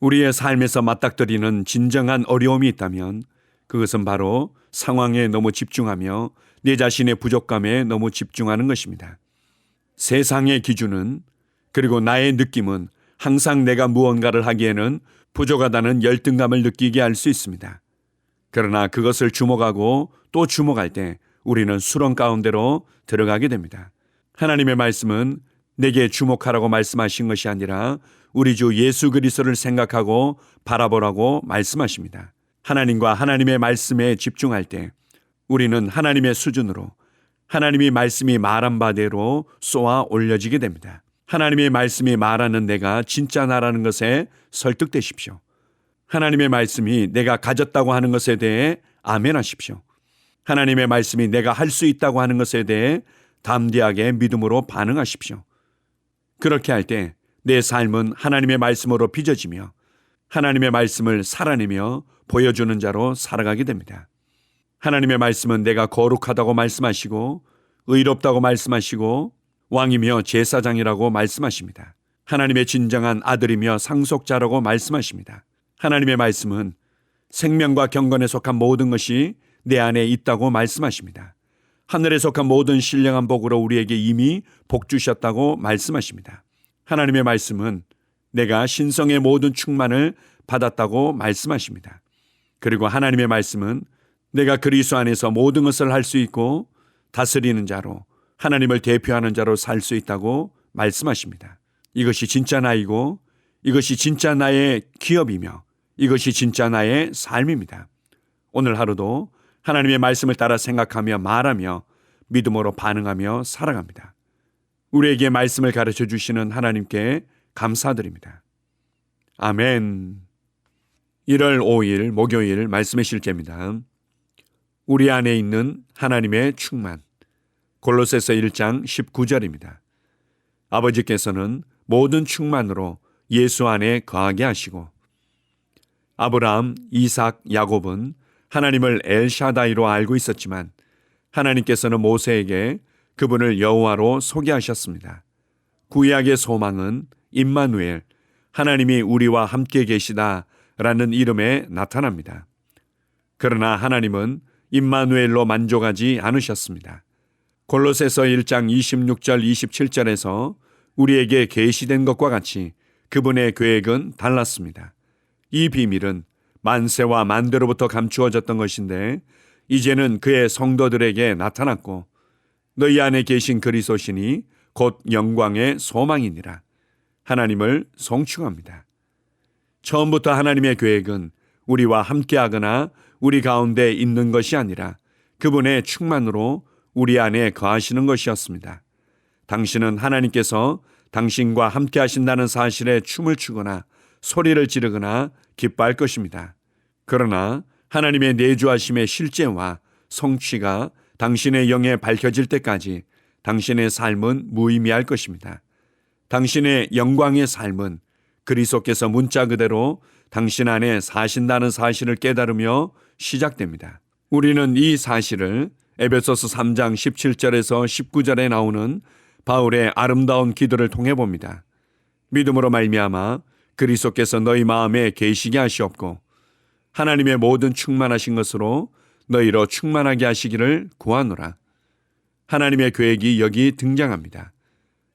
우리의 삶에서 맞닥뜨리는 진정한 어려움이 있다면 그것은 바로 상황에 너무 집중하며 내 자신의 부족감에 너무 집중하는 것입니다. 세상의 기준은, 그리고 나의 느낌은 항상 내가 무언가를 하기에는 부족하다는 열등감을 느끼게 할 수 있습니다. 그러나 그것을 주목하고 또 주목할 때 우리는 수렁 가운데로 들어가게 됩니다. 하나님의 말씀은 내게 주목하라고 말씀하신 것이 아니라 우리 주 예수 그리스도를 생각하고 바라보라고 말씀하십니다. 하나님과 하나님의 말씀에 집중할 때 우리는 하나님의 수준으로, 하나님의 말씀이 말한 바대로 쏘아 올려지게 됩니다. 하나님의 말씀이 말하는 내가 진짜 나라는 것에 설득되십시오. 하나님의 말씀이 내가 가졌다고 하는 것에 대해 아멘하십시오. 하나님의 말씀이 내가 할 수 있다고 하는 것에 대해 담대하게 믿음으로 반응하십시오. 그렇게 할 때 내 삶은 하나님의 말씀으로 빚어지며 하나님의 말씀을 살아내며 보여주는 자로 살아가게 됩니다. 하나님의 말씀은 내가 거룩하다고 말씀하시고 의롭다고 말씀하시고 왕이며 제사장이라고 말씀하십니다. 하나님의 진정한 아들이며 상속자라고 말씀하십니다. 하나님의 말씀은 생명과 경건에 속한 모든 것이 내 안에 있다고 말씀하십니다. 하늘에 속한 모든 신령한 복으로 우리에게 이미 복 주셨다고 말씀하십니다. 하나님의 말씀은 내가 신성의 모든 충만을 받았다고 말씀하십니다. 그리고 하나님의 말씀은 내가 그리스도 안에서 모든 것을 할 수 있고 다스리는 자로, 하나님을 대표하는 자로 살 수 있다고 말씀하십니다. 이것이 진짜 나이고 이것이 진짜 나의 기업이며 이것이 진짜 나의 삶입니다. 오늘 하루도 하나님의 말씀을 따라 생각하며 말하며 믿음으로 반응하며 살아갑니다. 우리에게 말씀을 가르쳐 주시는 하나님께 감사드립니다. 아멘. 1월 5일 목요일 말씀의 실제입니다. 우리 안에 있는 하나님의 충만. 골로새서 1장 19절입니다. 아버지께서는 모든 충만으로 예수 안에 거하게 하시고, 아브라함, 이삭, 야곱은 하나님을 엘샤다이로 알고 있었지만 하나님께서는 모세에게 그분을 여호와로 소개하셨습니다. 구약의 소망은 임마누엘, 하나님이 우리와 함께 계시다라는 이름에 나타납니다. 그러나 하나님은 임마누엘로 만족하지 않으셨습니다. 골로새서 1장 26절 27절에서 우리에게 계시된 것과 같이 그분의 계획은 달랐습니다. 이 비밀은 만세와 만대로부터 감추어졌던 것인데 이제는 그의 성도들에게 나타났고 너희 안에 계신 그리스도시니 곧 영광의 소망이니라. 하나님을 송축합니다. 처음부터 하나님의 계획은 우리와 함께하거나 우리 가운데 있는 것이 아니라 그분의 충만으로 우리 안에 거하시는 것이었습니다. 당신은 하나님께서 당신과 함께 하신다는 사실에 춤을 추거나 소리를 지르거나 기뻐할 것입니다. 그러나 하나님의 내주하심의 실제와 성취가 당신의 영에 밝혀질 때까지 당신의 삶은 무의미할 것입니다. 당신의 영광의 삶은 그리스도께서 문자 그대로 당신 안에 사신다는 사실을 깨달으며 시작됩니다. 우리는 이 사실을 에베소서 3장 17절에서 19절에 나오는 바울의 아름다운 기도를 통해 봅니다. 믿음으로 말미암아 그리스도께서 너희 마음에 계시게 하시옵고 하나님의 모든 충만하신 것으로 너희로 충만하게 하시기를 구하노라. 하나님의 계획이 여기 등장합니다.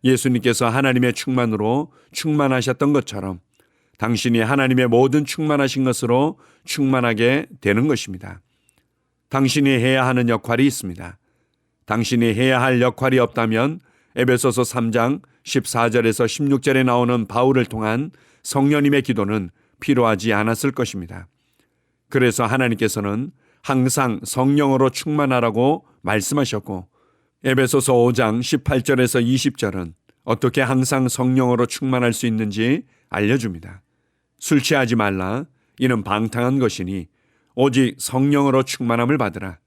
예수님께서 하나님의 충만으로 충만하셨던 것처럼 당신이 하나님의 모든 충만하신 것으로 충만하게 되는 것입니다. 당신이 해야 하는 역할이 있습니다. 당신이 해야 할 역할이 없다면 에베소서 3장 14절에서 16절에 나오는 바울을 통한 성령님의 기도는 필요하지 않았을 것입니다. 그래서 하나님께서는 항상 성령으로 충만하라고 말씀하셨고 에베소서 5장 18절에서 20절은 어떻게 항상 성령으로 충만할 수 있는지 알려줍니다. 술 취하지 말라. 이는 방탕한 것이니 오직 성령으로 충만함을 받으라.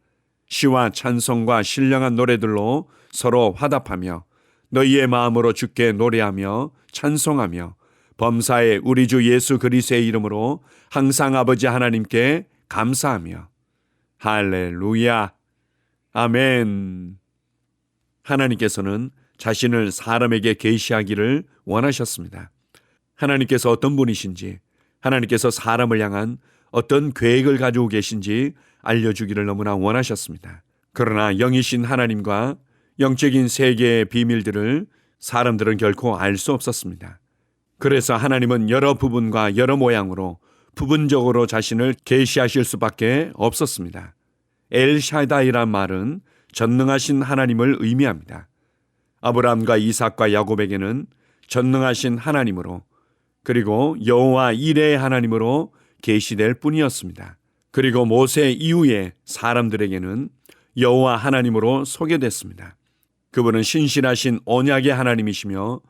시와 찬송과 신령한 노래들로 서로 화답하며 너희의 마음으로 주께 노래하며 찬송하며 범사에 우리 주 예수 그리스도의 이름으로 항상 아버지 하나님께 감사하며. 할렐루야. 아멘. 하나님께서는 자신을 사람에게 계시하기를 원하셨습니다. 하나님께서 어떤 분이신지, 하나님께서 사람을 향한 어떤 계획을 가지고 계신지 알려주기를 너무나 원하셨습니다. 그러나 영이신 하나님과 영적인 세계의 비밀들을 사람들은 결코 알 수 없었습니다. 그래서 하나님은 여러 부분과 여러 모양으로 부분적으로 자신을 계시하실 수밖에 없었습니다. 엘샤다이란 말은 전능하신 하나님을 의미합니다. 아브라함과 이삭과 야곱에게는 전능하신 하나님으로, 그리고 여호와 이레의 하나님으로 계시될 뿐이었습니다. 그리고 모세 이후에 사람들에게는 여호와 하나님으로 소개됐습니다. 그분은 신실하신 언약의 하나님이시며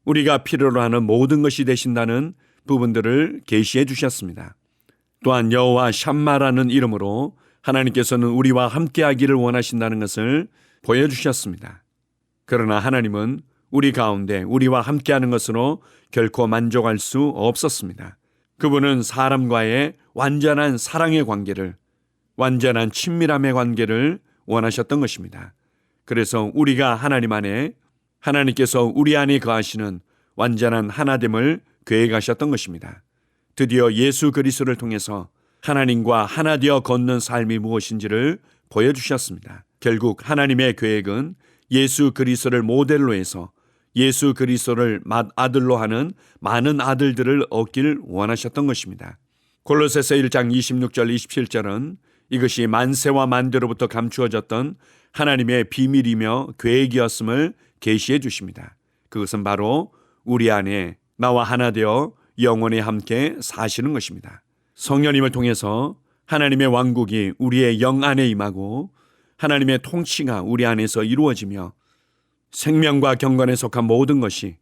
우리가 필요로 하는 모든 것이 되신다는 부분들을 계시해 주셨습니다. 또한 여호와 샴마라는 이름으로 하나님께서는 우리와 함께하기를 원하신다는 것을 보여주셨습니다. 그러나 하나님은 우리 가운데 우리와 함께하는 것으로 결코 만족할 수 없었습니다. 그분은 사람과의 완전한 사랑의 관계를, 완전한 친밀함의 관계를 원하셨던 것입니다. 그래서 우리가 하나님 안에, 하나님께서 우리 안에 거하시는 완전한 하나됨을 계획하셨던 것입니다. 드디어 예수 그리스도를 통해서 하나님과 하나 되어 걷는 삶이 무엇인지를 보여주셨습니다. 결국 하나님의 계획은 예수 그리스도를 모델로 해서 예수 그리스도를 맏아들로 하는 많은 아들들을 얻길 원하셨던 것입니다. 골로새서 1장 26절 27절은 이것이 만세와 만대로부터 감추어졌던 하나님의 비밀이며 계획이었음을 계시해 주십니다. 그것은 바로 우리 안에 나와 하나 되어 영원히 함께 사시는 것입니다. 성령님을 통해서 하나님의 왕국이 우리의 영 안에 임하고 하나님의 통치가 우리 안에서 이루어지며 생명과 경건에 속한 모든 것이,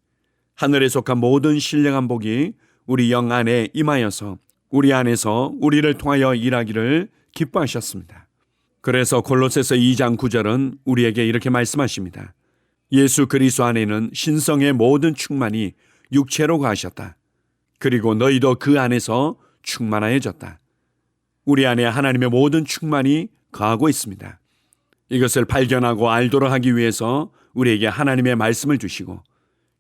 하늘에 속한 모든 신령한 복이 우리 영 안에 임하여서 우리 안에서 우리를 통하여 일하기를 기뻐하셨습니다. 그래서 골로새서 2장 9절은 우리에게 이렇게 말씀하십니다. 예수 그리스도 안에는 신성의 모든 충만이 육체로 거하셨다. 그리고 너희도 그 안에서 충만하여졌다. 우리 안에 하나님의 모든 충만이 거하고 있습니다. 이것을 발견하고 알도록 하기 위해서 우리에게 하나님의 말씀을 주시고,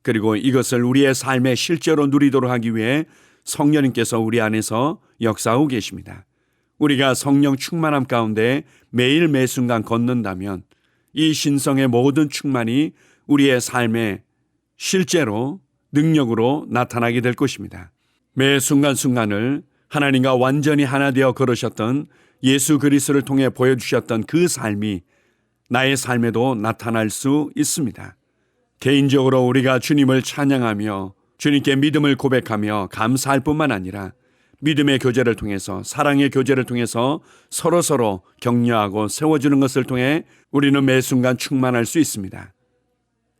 그리고 이것을 우리의 삶에 실제로 누리도록 하기 위해 성령님께서 우리 안에서 역사하고 계십니다. 우리가 성령 충만함 가운데 매일 매순간 걷는다면 이 신성의 모든 충만이 우리의 삶에 실제로 능력으로 나타나게 될 것입니다. 매 순간순간을 하나님과 완전히 하나 되어 걸으셨던 예수 그리스도를 통해 보여주셨던 그 삶이 나의 삶에도 나타날 수 있습니다. 개인적으로 우리가 주님을 찬양하며 주님께 믿음을 고백하며 감사할 뿐만 아니라 믿음의 교제를 통해서, 사랑의 교제를 통해서 서로서로 격려하고 세워주는 것을 통해 우리는 매 순간 충만할 수 있습니다.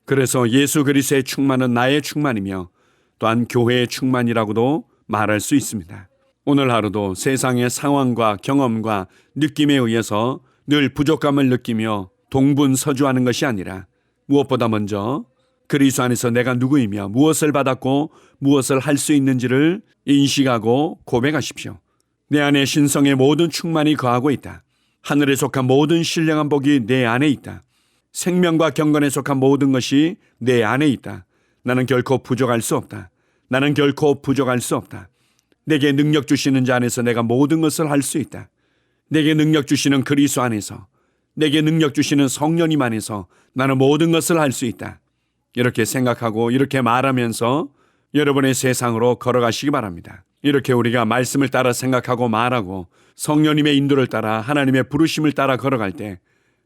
그래서 예수 그리스도의 충만은 나의 충만이며 또한 교회의 충만이라고도 말할 수 있습니다. 오늘 하루도 세상의 상황과 경험과 느낌에 의해서 늘 부족감을 느끼며 동분서주하는 것이 아니라 무엇보다 먼저 그리스도 안에서 내가 누구이며 무엇을 받았고 무엇을 할 수 있는지를 인식하고 고백하십시오. 내 안에 신성의 모든 충만이 거하고 있다. 하늘에 속한 모든 신령한 복이 내 안에 있다. 생명과 경건에 속한 모든 것이 내 안에 있다. 나는 결코 부족할 수 없다. 나는 결코 부족할 수 없다. 내게 능력 주시는 자 안에서 내가 모든 것을 할 수 있다. 내게 능력 주시는 그리스도 안에서, 내게 능력 주시는 성령님 안에서 나는 모든 것을 할 수 있다. 이렇게 생각하고 이렇게 말하면서 여러분의 세상으로 걸어가시기 바랍니다. 이렇게 우리가 말씀을 따라 생각하고 말하고 성령님의 인도를 따라 하나님의 부르심을 따라 걸어갈 때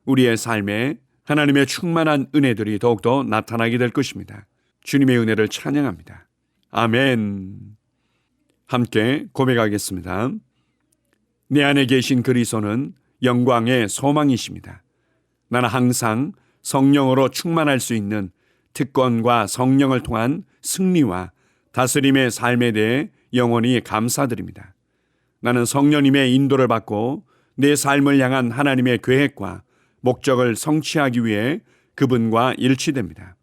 우리의 삶에 하나님의 충만한 은혜들이 더욱더 나타나게 될 것입니다. 주님의 은혜를 찬양합니다. 아멘. 함께 고백하겠습니다. 내 안에 계신 그리스도는 영광의 소망이십니다. 나는 항상 성령으로 충만할 수 있는 특권과 성령을 통한 승리와 다스림의 삶에 대해 영원히 감사드립니다. 나는 성령님의 인도를 받고 내 삶을 향한 하나님의 계획과 목적을 성취하기 위해 그분과 일치됩니다.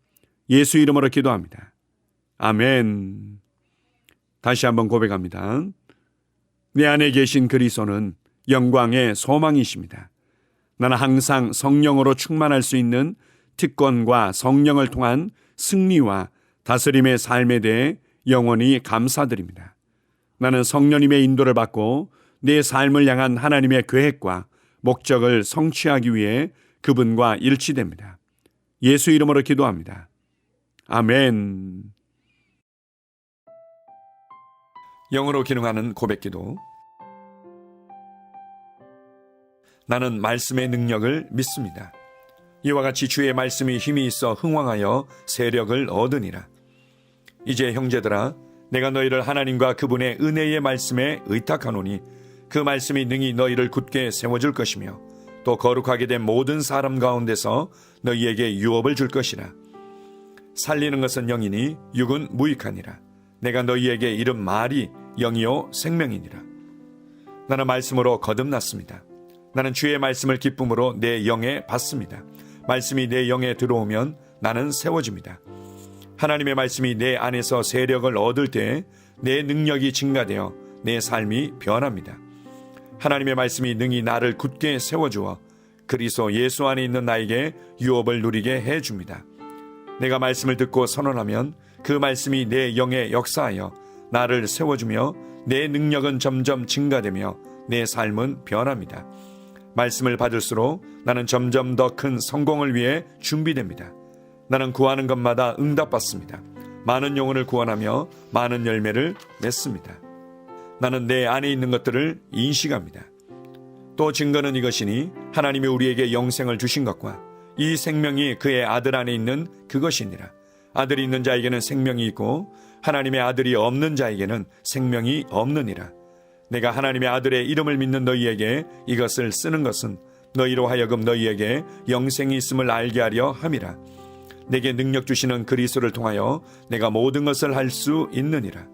예수 이름으로 기도합니다. 아멘. 다시 한번 고백합니다. 내 안에 계신 그리스도는 영광의 소망이십니다. 나는 항상 성령으로 충만할 수 있는 특권과 성령을 통한 승리와 다스림의 삶에 대해 영원히 감사드립니다. 나는 성령님의 인도를 받고 내 삶을 향한 하나님의 계획과 목적을 성취하기 위해 그분과 일치됩니다. 예수 이름으로 기도합니다. 아멘. 영으로 기능하는 고백기도. 나는 말씀의 능력을 믿습니다. 이와 같이 주의 말씀이 힘이 있어 흥왕하여 세력을 얻으니라. 이제 형제들아, 내가 너희를 하나님과 그분의 은혜의 말씀에 의탁하노니 그 말씀이 능히 너희를 굳게 세워줄 것이며 또 거룩하게 된 모든 사람 가운데서 너희에게 유업을 줄 것이라. 살리는 것은 영이니 육은 무익하니라. 내가 너희에게 이른 말이 영이요 생명이니라. 나는 말씀으로 거듭났습니다. 나는 주의 말씀을 기쁨으로 내 영에 받습니다. 말씀이 내 영에 들어오면 나는 세워집니다. 하나님의 말씀이 내 안에서 세력을 얻을 때 내 능력이 증가되어 내 삶이 변합니다. 하나님의 말씀이 능히 나를 굳게 세워주어 그리스도 예수 안에 있는 나에게 유업을 누리게 해줍니다. 내가 말씀을 듣고 선언하면 그 말씀이 내 영에 역사하여 나를 세워주며 내 능력은 점점 증가되며 내 삶은 변합니다. 말씀을 받을수록 나는 점점 더 큰 성공을 위해 준비됩니다. 나는 구하는 것마다 응답받습니다. 많은 영혼을 구원하며 많은 열매를 맺습니다. 나는 내 안에 있는 것들을 인식합니다. 또 증거는 이것이니 하나님이 우리에게 영생을 주신 것과 이 생명이 그의 아들 안에 있는 그것이니라. 아들이 있는 자에게는 생명이 있고 하나님의 아들이 없는 자에게는 생명이 없느니라. 내가 하나님의 아들의 이름을 믿는 너희에게 이것을 쓰는 것은 너희로 하여금 너희에게 영생이 있음을 알게 하려 함이라. 내게 능력 주시는 그리스도를 통하여 내가 모든 것을 할 수 있느니라.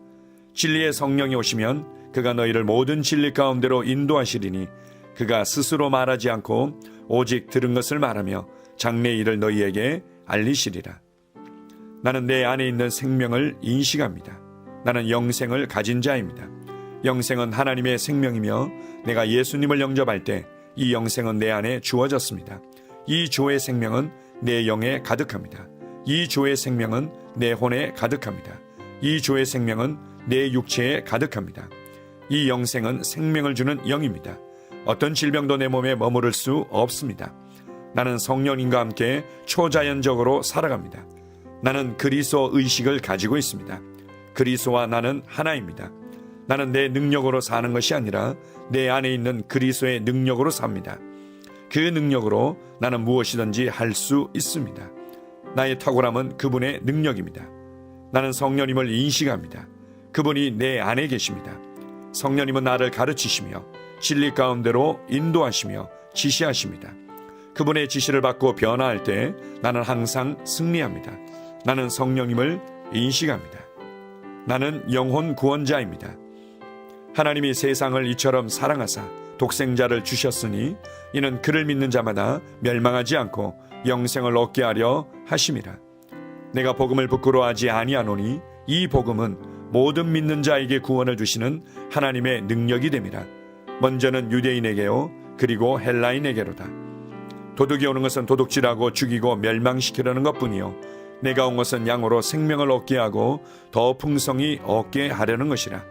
진리의 성령이 오시면 그가 너희를 모든 진리 가운데로 인도하시리니 그가 스스로 말하지 않고 오직 들은 것을 말하며 장래의 일을 너희에게 알리시리라. 나는 내 안에 있는 생명을 인식합니다. 나는 영생을 가진 자입니다. 영생은 하나님의 생명이며 내가 예수님을 영접할 때 이 영생은 내 안에 주어졌습니다. 이 조의 생명은 내 영에 가득합니다. 이 조의 생명은 내 혼에 가득합니다. 이 조의 생명은 내 육체에 가득합니다. 이 영생은 생명을 주는 영입니다. 어떤 질병도 내 몸에 머무를 수 없습니다. 나는 성령님과 함께 초자연적으로 살아갑니다. 나는 그리스도 의식을 가지고 있습니다. 그리스도와 나는 하나입니다. 나는 내 능력으로 사는 것이 아니라 내 안에 있는 그리스도의 능력으로 삽니다. 그 능력으로 나는 무엇이든지 할 수 있습니다. 나의 탁월함은 그분의 능력입니다. 나는 성령님을 인식합니다. 그분이 내 안에 계십니다. 성령님은 나를 가르치시며 진리 가운데로 인도하시며 지시하십니다. 그분의 지시를 받고 변화할 때 나는 항상 승리합니다. 나는 성령님을 인식합니다. 나는 영혼 구원자입니다. 하나님이 세상을 이처럼 사랑하사 독생자를 주셨으니 이는 그를 믿는 자마다 멸망하지 않고 영생을 얻게 하려 하심이라. 내가 복음을 부끄러워하지 아니하노니 이 복음은 모든 믿는 자에게 구원을 주시는 하나님의 능력이 됨이라. 먼저는 유대인에게요 그리고 헬라인에게로다. 도둑이 오는 것은 도둑질하고 죽이고 멸망시키려는 것뿐이요 내가 온 것은 양으로 생명을 얻게 하고 더 풍성히 얻게 하려는 것이라.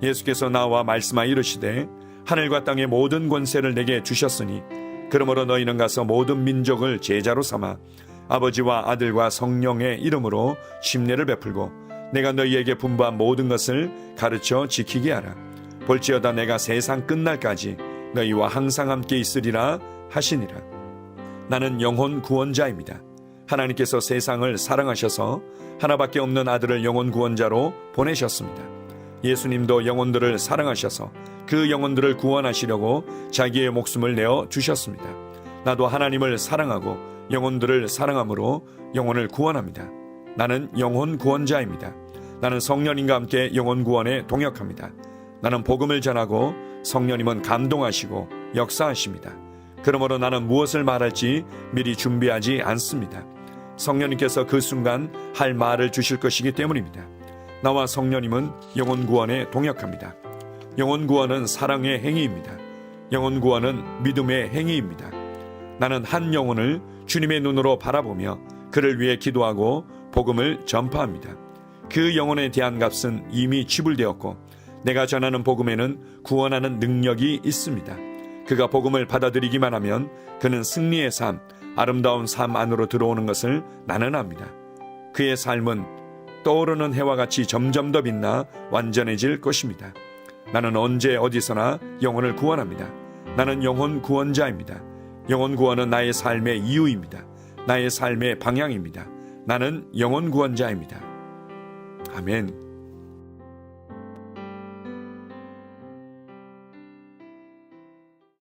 예수께서 나와 말씀하여 이르시되 하늘과 땅의 모든 권세를 내게 주셨으니 그러므로 너희는 가서 모든 민족을 제자로 삼아 아버지와 아들과 성령의 이름으로 침례를 베풀고 내가 너희에게 분부한 모든 것을 가르쳐 지키게 하라. 볼지어다 내가 세상 끝날까지 너희와 항상 함께 있으리라 하시니라. 나는 영혼 구원자입니다. 하나님께서 세상을 사랑하셔서 하나밖에 없는 아들을 영혼 구원자로 보내셨습니다. 예수님도 영혼들을 사랑하셔서 그 영혼들을 구원하시려고 자기의 목숨을 내어 주셨습니다. 나도 하나님을 사랑하고 영혼들을 사랑함으로 영혼을 구원합니다. 나는 영혼 구원자입니다. 나는 성령님과 함께 영혼 구원에 동역합니다. 나는 복음을 전하고 성령님은 감동하시고 역사하십니다. 그러므로 나는 무엇을 말할지 미리 준비하지 않습니다. 성령님께서 그 순간 할 말을 주실 것이기 때문입니다. 나와 성령님은 영혼 구원에 동역합니다. 영혼 구원은 사랑의 행위입니다. 영혼 구원은 믿음의 행위입니다. 나는 한 영혼을 주님의 눈으로 바라보며 그를 위해 기도하고 복음을 전파합니다. 그 영혼에 대한 값은 이미 지불되었고 내가 전하는 복음에는 구원하는 능력이 있습니다. 그가 복음을 받아들이기만 하면 그는 승리의 삶, 아름다운 삶 안으로 들어오는 것을 나는 압니다. 그의 삶은 떠오르는 해와 같이 점점 더 빛나 완전해질 것입니다. 나는 언제 어디서나 영혼을 구원합니다. 나는 영혼 구원자입니다. 영혼 구원은 나의 삶의 이유입니다. 나의 삶의 방향입니다. 나는 영혼 구원자입니다. 아멘.